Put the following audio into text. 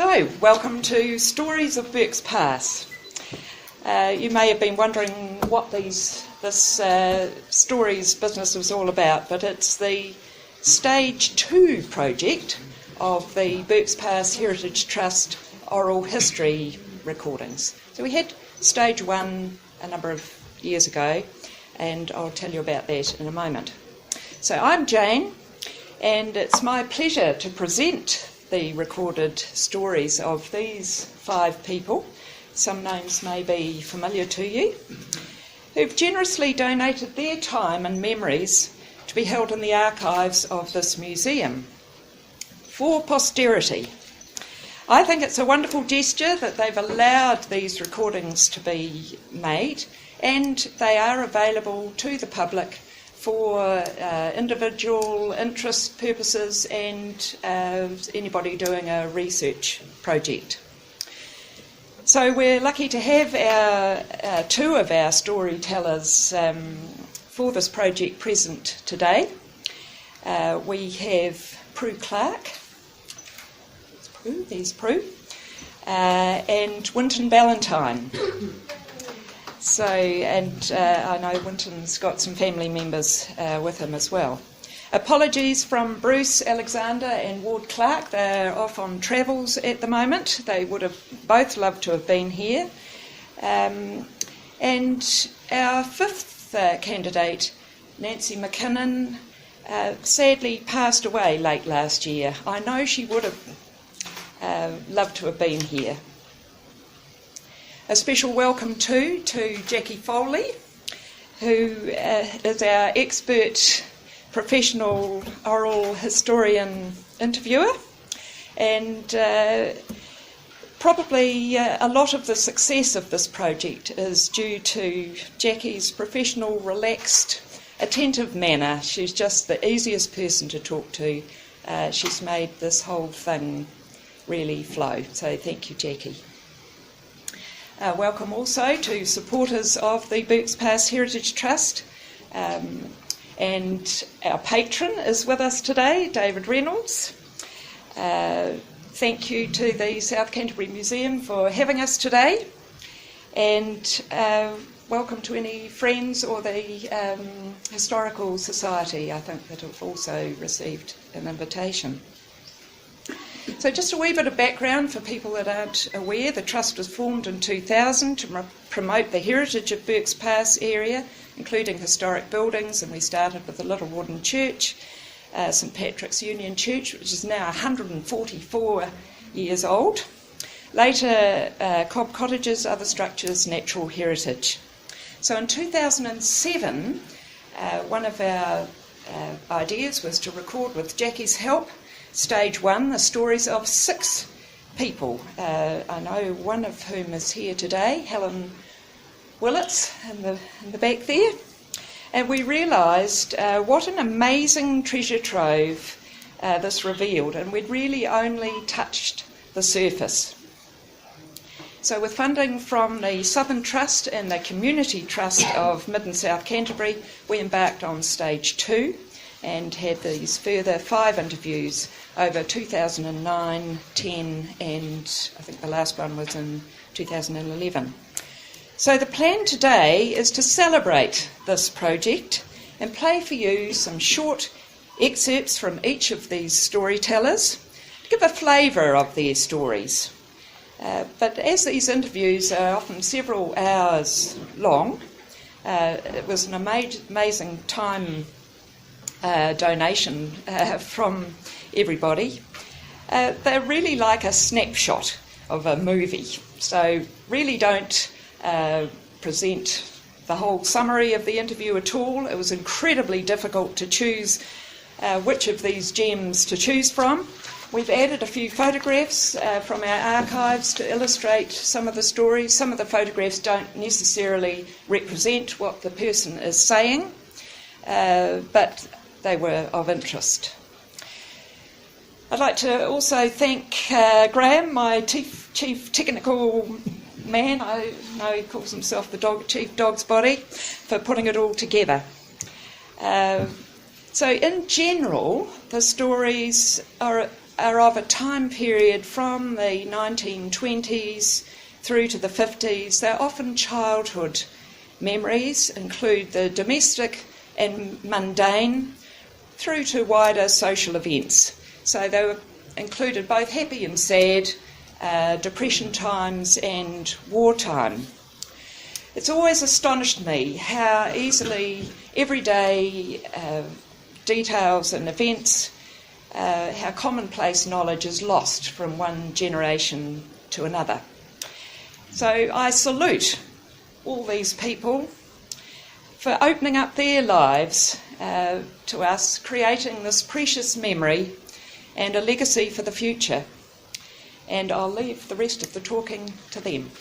So, welcome to Stories of Burkes Pass. You may have been wondering what this Stories business was all about, but it's the Stage 2 project of the Burkes Pass Heritage Trust Oral History recordings. So we had Stage 1 a number of years ago, and I'll tell you about that in a moment. So I'm Jane, and it's my pleasure to present the recorded stories of these 5 people. Some names may be familiar to you, who've generously donated their time and memories to be held in the archives of this museum for posterity. I think it's a wonderful gesture that they've allowed these recordings to be made, and they are available to the public for individual interest purposes and anybody doing a research project. So we're lucky to have 2 of our storytellers for this project present today. We have Prue Clark, there's Prue, and Winton Ballantyne. So, and I know Winton's got some family members with him as well. Apologies from Bruce Alexander and Ward Clark. They're off on travels at the moment. They would have both loved to have been here. And our 5th candidate, Nancy McKinnon, sadly passed away late last year. I know she would have loved to have been here. A special welcome too to Jackie Foley, who is our expert professional oral historian interviewer, and probably a lot of the success of this project is due to Jackie's professional, relaxed, attentive manner. She's just the easiest person to talk to. She's made this whole thing really flow, so thank you, Jackie. Welcome also to supporters of the Burkes Pass Heritage Trust, and our patron is with us today, David Reynolds. Thank you to the South Canterbury Museum for having us today, and welcome to any friends or the Historical Society, I think, that have also received an invitation. So just a wee bit of background for people that aren't aware. The Trust was formed in 2000 to promote the heritage of Burkes Pass area, including historic buildings, and we started with the Little Wooden Church, St Patrick's Union Church, which is now 144 years old. Later, Cobb Cottages, other structures, natural heritage. So in 2007, one of our ideas was to record, with Jackie's help, Stage 1, the stories of 6 people. I know one of whom is here today, Helen Willits, in the back there. And we realised what an amazing treasure trove this revealed, and we'd really only touched the surface. So with funding from the Southern Trust and the Community Trust of Mid and South Canterbury, we embarked on Stage 2 and had these further 5 interviews over 2009, 10, and I think the last one was in 2011. So the plan today is to celebrate this project and play for you some short excerpts from each of these storytellers to give a flavour of their stories. But as these interviews are often several hours long, it was an amazing time donation from everybody. They're really like a snapshot of a movie, so really don't present the whole summary of the interview at all. It was incredibly difficult to choose which of these gems to choose from. We've added a few photographs from our archives to illustrate some of the stories. Some of the photographs don't necessarily represent what the person is saying, but they were of interest. I'd like to also thank Graham, my chief technical man. I know he calls himself the chief dog's body, for putting it all together. So in general, the stories are are of a time period from the 1920s through to the 50s. They're often childhood memories, include the domestic and mundane, through to wider social events. So they were included both happy and sad, depression times and wartime. It's always astonished me how easily everyday details and events, how commonplace knowledge is lost from one generation to another. So I salute all these people for opening up their lives to us, creating this precious memory and a legacy for the future. And I'll leave the rest of the talking to them.